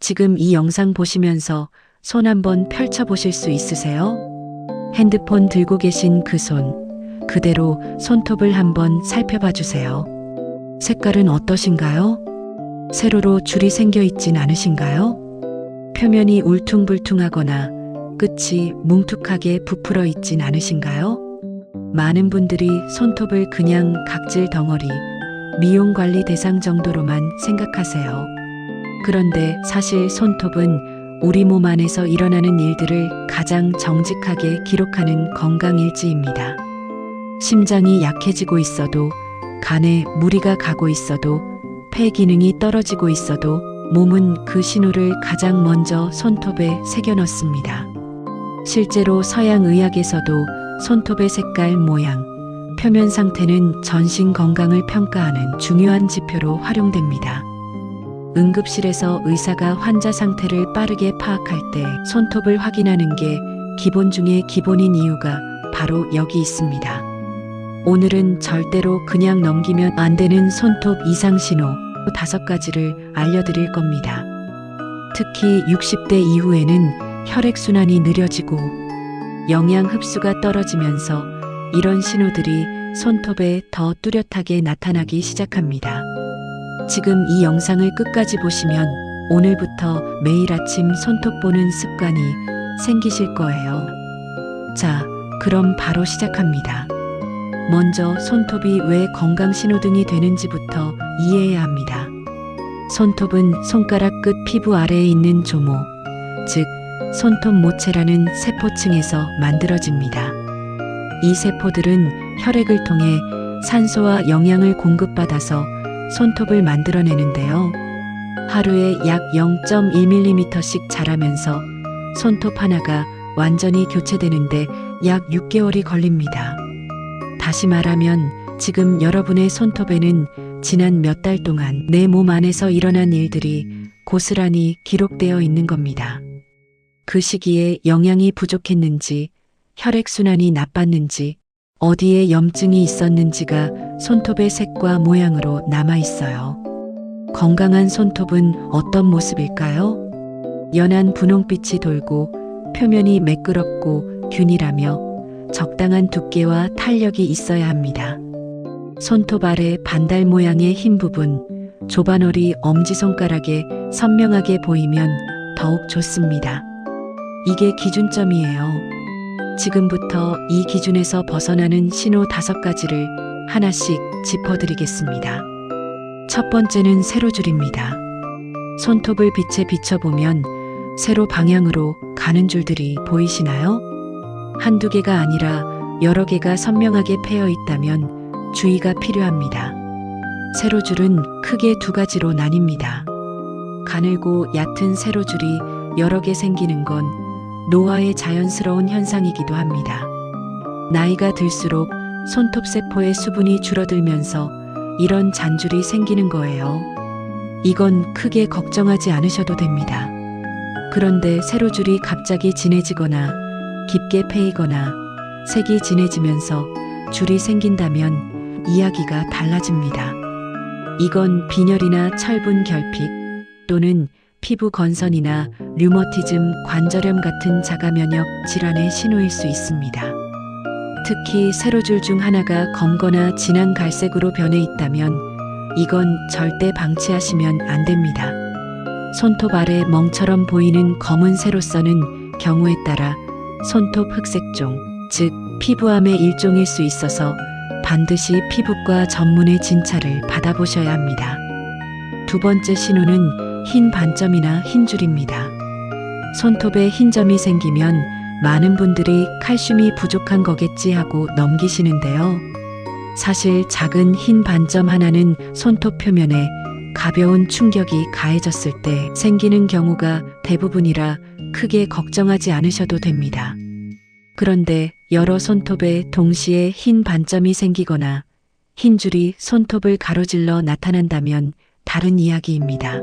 지금 이 영상 보시면서 손 한번 펼쳐 보실 수 있으세요? 핸드폰 들고 계신 그 손, 그대로 손톱을 한번 살펴봐 주세요. 색깔은 어떠신가요? 세로로 줄이 생겨 있진 않으신가요? 표면이 울퉁불퉁하거나 끝이 뭉툭하게 부풀어 있진 않으신가요? 많은 분들이 손톱을 그냥 각질 덩어리, 미용 관리 대상 정도로만 생각하세요. 그런데 사실 손톱은 우리 몸 안에서 일어나는 일들을 가장 정직하게 기록하는 건강일지입니다. 심장이 약해지고 있어도, 간에 무리가 가고 있어도, 폐 기능이 떨어지고 있어도 몸은 그 신호를 가장 먼저 손톱에 새겨 넣습니다. 실제로 서양 의학에서도 손톱의 색깔, 모양, 표면 상태는 전신 건강을 평가하는 중요한 지표로 활용됩니다. 응급실에서 의사가 환자 상태를 빠르게 파악할 때 손톱을 확인하는 게 기본 중에 기본인 이유가 바로 여기 있습니다. 오늘은 절대로 그냥 넘기면 안 되는 손톱 이상 신호 5가지를 알려드릴 겁니다. 특히 60대 이후에는 혈액순환이 느려지고 영양 흡수가 떨어지면서 이런 신호들이 손톱에 더 뚜렷하게 나타나기 시작합니다. 지금 이 영상을 끝까지 보시면 오늘부터 매일 아침 손톱 보는 습관이 생기실 거예요. 자, 그럼 바로 시작합니다. 먼저 손톱이 왜 건강 신호등이 되는지부터 이해해야 합니다. 손톱은 손가락 끝 피부 아래에 있는 조모, 즉 손톱 모체라는 세포층에서 만들어집니다. 이 세포들은 혈액을 통해 산소와 영양을 공급받아서 손톱을 만들어내는데요. 하루에 약 0.1mm씩 자라면서 손톱 하나가 완전히 교체되는데 약 6개월이 걸립니다. 다시 말하면 지금 여러분의 손톱에는 지난 몇 달 동안 내 몸 안에서 일어난 일들이 고스란히 기록되어 있는 겁니다. 그 시기에 영양이 부족했는지, 혈액순환이 나빴는지, 어디에 염증이 있었는지가 손톱의 색과 모양으로 남아 있어요. 건강한 손톱은 어떤 모습일까요? 연한 분홍빛이 돌고 표면이 매끄럽고 균일하며 적당한 두께와 탄력이 있어야 합니다. 손톱 아래 반달 모양의 흰 부분, 조반월이 엄지손가락에 선명하게 보이면 더욱 좋습니다. 이게 기준점이에요. 지금부터 이 기준에서 벗어나는 신호 5가지를 하나씩 짚어드리겠습니다. 첫 번째는 세로줄입니다. 손톱을 빛에 비춰보면 세로 방향으로 가는 줄들이 보이시나요? 한두 개가 아니라 여러 개가 선명하게 패여 있다면 주의가 필요합니다. 세로줄은 크게 2가지로 나뉩니다. 가늘고 얕은 세로줄이 여러 개 생기는 건 노화의 자연스러운 현상이기도 합니다. 나이가 들수록 손톱세포의 수분이 줄어들면서 이런 잔줄이 생기는 거예요. 이건 크게 걱정하지 않으셔도 됩니다. 그런데 세로줄이 갑자기 진해지거나 깊게 패이거나 색이 진해지면서 줄이 생긴다면 이야기가 달라집니다. 이건 빈혈이나 철분 결핍 또는 피부 건선이나 류머티즘, 관절염 같은 자가면역 질환의 신호일 수 있습니다. 특히 세로줄 중 하나가 검거나 진한 갈색으로 변해 있다면 이건 절대 방치하시면 안 됩니다. 손톱 아래 멍처럼 보이는 검은 세로선은 경우에 따라 손톱 흑색종, 즉 피부암의 일종일 수 있어서 반드시 피부과 전문의 진찰을 받아보셔야 합니다. 두 번째 신호는 흰 반점이나 흰 줄입니다. 손톱에 흰 점이 생기면 많은 분들이 칼슘이 부족한 거겠지 하고 넘기시는데요. 사실 작은 흰 반점 하나는 손톱 표면에 가벼운 충격이 가해졌을 때 생기는 경우가 대부분이라 크게 걱정하지 않으셔도 됩니다. 그런데 여러 손톱에 동시에 흰 반점이 생기거나 흰 줄이 손톱을 가로질러 나타난다면 다른 이야기입니다.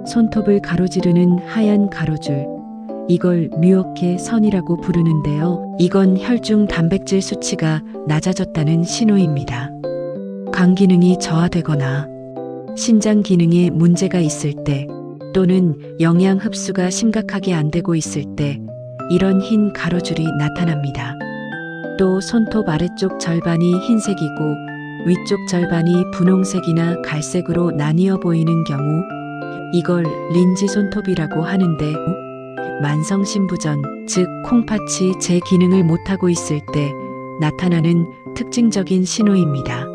손톱을 가로지르는 하얀 가로줄, 이걸 뮤어케 선이라고 부르는데요. 이건 혈중 단백질 수치가 낮아졌다는 신호입니다. 간 기능이 저하되거나 신장 기능에 문제가 있을 때 또는 영양 흡수가 심각하게 안 되고 있을 때 이런 흰 가로줄이 나타납니다. 또 손톱 아래쪽 절반이 흰색이고 위쪽 절반이 분홍색이나 갈색으로 나뉘어 보이는 경우 이걸 린지 손톱이라고 하는데 만성신부전, 즉 콩팥이 제 기능을 못하고 있을 때 나타나는 특징적인 신호입니다.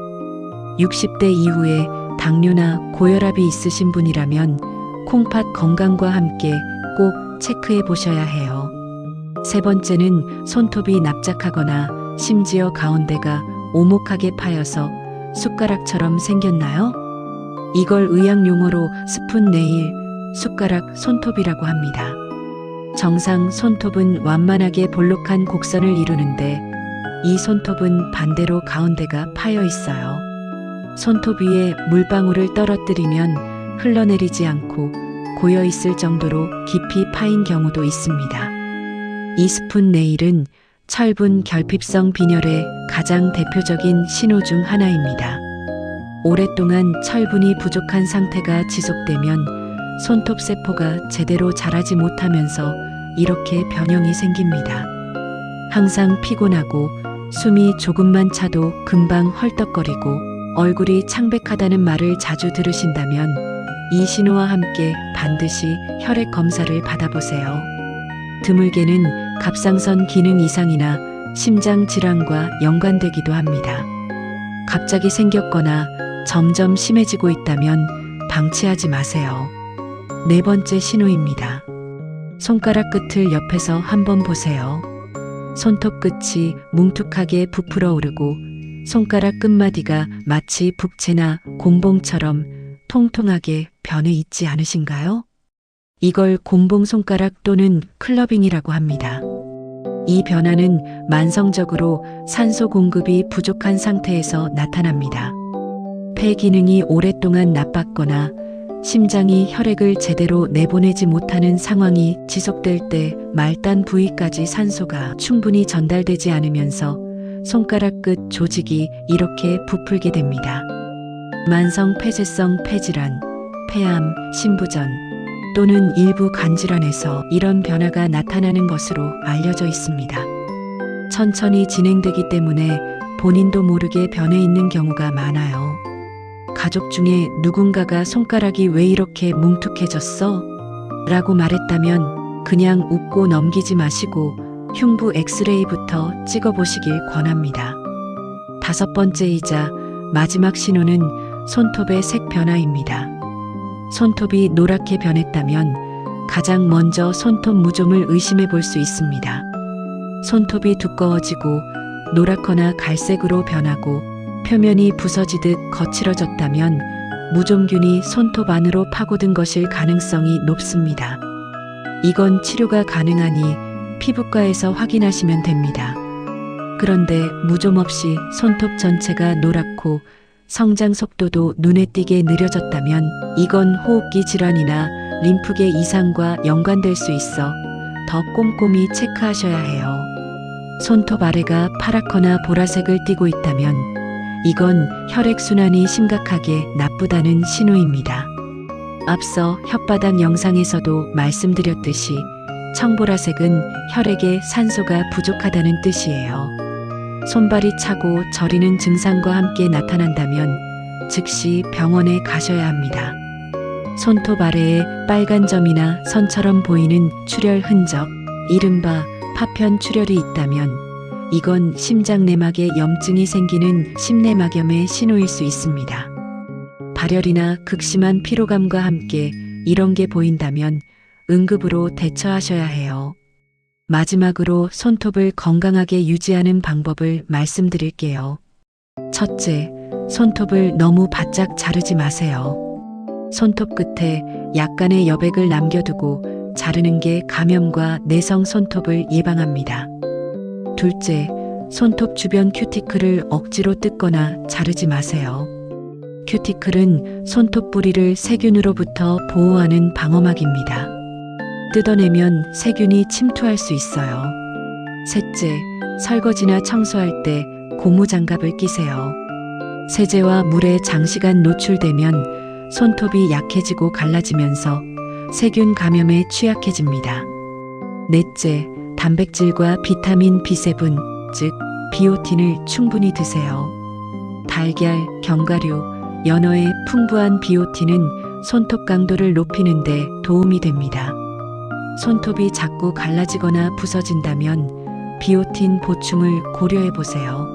60대 이후에 당뇨나 고혈압이 있으신 분이라면 콩팥 건강과 함께 꼭 체크해 보셔야 해요. 세 번째는 손톱이 납작하거나 심지어 가운데가 오목하게 파여서 숟가락처럼 생겼나요? 이걸 의학 용어로 스푼 네일, 숟가락 손톱이라고 합니다. 정상 손톱은 완만하게 볼록한 곡선을 이루는데 이 손톱은 반대로 가운데가 파여 있어요. 손톱 위에 물방울을 떨어뜨리면 흘러내리지 않고 고여 있을 정도로 깊이 파인 경우도 있습니다. 이 스푼 네일은 철분 결핍성 빈혈의 가장 대표적인 신호 중 하나입니다. 오랫동안 철분이 부족한 상태가 지속되면 손톱 세포가 제대로 자라지 못하면서 이렇게 변형이 생깁니다. 항상 피곤하고 숨이 조금만 차도 금방 헐떡거리고 얼굴이 창백하다는 말을 자주 들으신다면 이 신호와 함께 반드시 혈액 검사를 받아보세요. 드물게는 갑상선 기능 이상이나 심장 질환과 연관되기도 합니다. 갑자기 생겼거나 점점 심해지고 있다면 방치하지 마세요. 네 번째 신호입니다. 손가락 끝을 옆에서 한번 보세요. 손톱 끝이 뭉툭하게 부풀어 오르고 손가락 끝마디가 마치 북채나 곤봉처럼 통통하게 변해 있지 않으신가요? 이걸 곤봉 손가락 또는 클러빙이라고 합니다. 이 변화는 만성적으로 산소 공급이 부족한 상태에서 나타납니다. 폐 기능이 오랫동안 나빴거나 심장이 혈액을 제대로 내보내지 못하는 상황이 지속될 때 말단 부위까지 산소가 충분히 전달되지 않으면서 손가락 끝 조직이 이렇게 부풀게 됩니다. 만성 폐쇄성 폐질환, 폐암, 신부전 또는 일부 간질환에서 이런 변화가 나타나는 것으로 알려져 있습니다. 천천히 진행되기 때문에 본인도 모르게 변해 있는 경우가 많아요. 가족 중에 누군가가 손가락이 왜 이렇게 뭉툭해졌어? 라고 말했다면 그냥 웃고 넘기지 마시고 흉부 엑스레이부터 찍어보시길 권합니다. 다섯 번째이자 마지막 신호는 손톱의 색 변화입니다. 손톱이 노랗게 변했다면 가장 먼저 손톱 무좀을 의심해 볼 수 있습니다. 손톱이 두꺼워지고 노랗거나 갈색으로 변하고 표면이 부서지듯 거칠어졌다면 무좀균이 손톱 안으로 파고든 것일 가능성이 높습니다. 이건 치료가 가능하니 피부과에서 확인하시면 됩니다. 그런데 무좀 없이 손톱 전체가 노랗고 성장 속도도 눈에 띄게 느려졌다면 이건 호흡기 질환이나 림프계 이상과 연관될 수 있어 더 꼼꼼히 체크하셔야 해요. 손톱 아래가 파랗거나 보라색을 띠고 있다면 이건 혈액순환이 심각하게 나쁘다는 신호입니다. 앞서 혓바닥 영상에서도 말씀드렸듯이 청보라색은 혈액에 산소가 부족하다는 뜻이에요. 손발이 차고 저리는 증상과 함께 나타난다면 즉시 병원에 가셔야 합니다. 손톱 아래에 빨간 점이나 선처럼 보이는 출혈 흔적, 이른바 파편 출혈이 있다면 이건 심장내막에 염증이 생기는 심내막염의 신호일 수 있습니다. 발열이나 극심한 피로감과 함께 이런 게 보인다면 응급으로 대처하셔야 해요. 마지막으로 손톱을 건강하게 유지하는 방법을 말씀드릴게요. 첫째, 손톱을 너무 바짝 자르지 마세요. 손톱 끝에 약간의 여백을 남겨두고 자르는 게 감염과 내성 손톱을 예방합니다. 둘째, 손톱 주변 큐티클을 억지로 뜯거나 자르지 마세요. 큐티클은 손톱 뿌리를 세균으로부터 보호하는 방어막입니다. 뜯어내면 세균이 침투할 수 있어요. 셋째, 설거지나 청소할 때 고무장갑을 끼세요. 세제와 물에 장시간 노출되면 손톱이 약해지고 갈라지면서 세균 감염에 취약해집니다. 넷째, 단백질과 비타민 B7, 즉 비오틴을 충분히 드세요. 달걀, 견과류, 연어의 풍부한 비오틴은 손톱 강도를 높이는 데 도움이 됩니다. 손톱이 자꾸 갈라지거나 부서진다면 비오틴 보충을 고려해 보세요.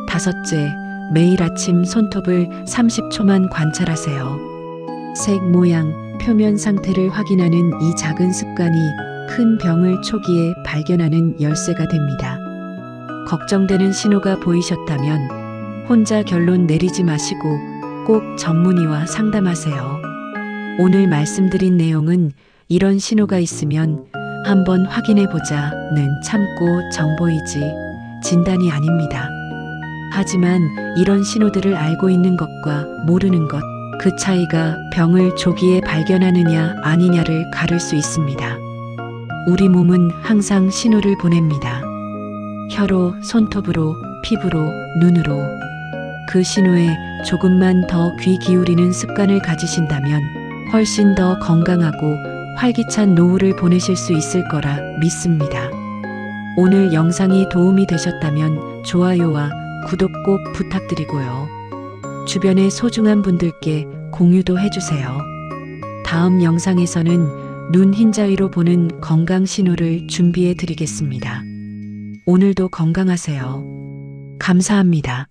다섯째, 매일 아침 손톱을 30초만 관찰하세요. 색, 모양, 표면 상태를 확인하는 이 작은 습관이 큰 병을 초기에 발견하는 열쇠가 됩니다. 걱정되는 신호가 보이셨다면 혼자 결론 내리지 마시고 꼭 전문의와 상담하세요. 오늘 말씀드린 내용은 이런 신호가 있으면 한번 확인해보자는 참고 정보이지 진단이 아닙니다. 하지만 이런 신호들을 알고 있는 것과 모르는 것, 그 차이가 병을 조기에 발견하느냐 아니냐를 가를 수 있습니다. 우리 몸은 항상 신호를 보냅니다. 혀로, 손톱으로, 피부로, 눈으로. 그 신호에 조금만 더 귀 기울이는 습관을 가지신다면 훨씬 더 건강하고 활기찬 노후를 보내실 수 있을 거라 믿습니다. 오늘 영상이 도움이 되셨다면 좋아요와 구독 꼭 부탁드리고요. 주변의 소중한 분들께 공유도 해주세요. 다음 영상에서는 눈 흰자위로 보는 건강 신호를 준비해 드리겠습니다. 오늘도 건강하세요. 감사합니다.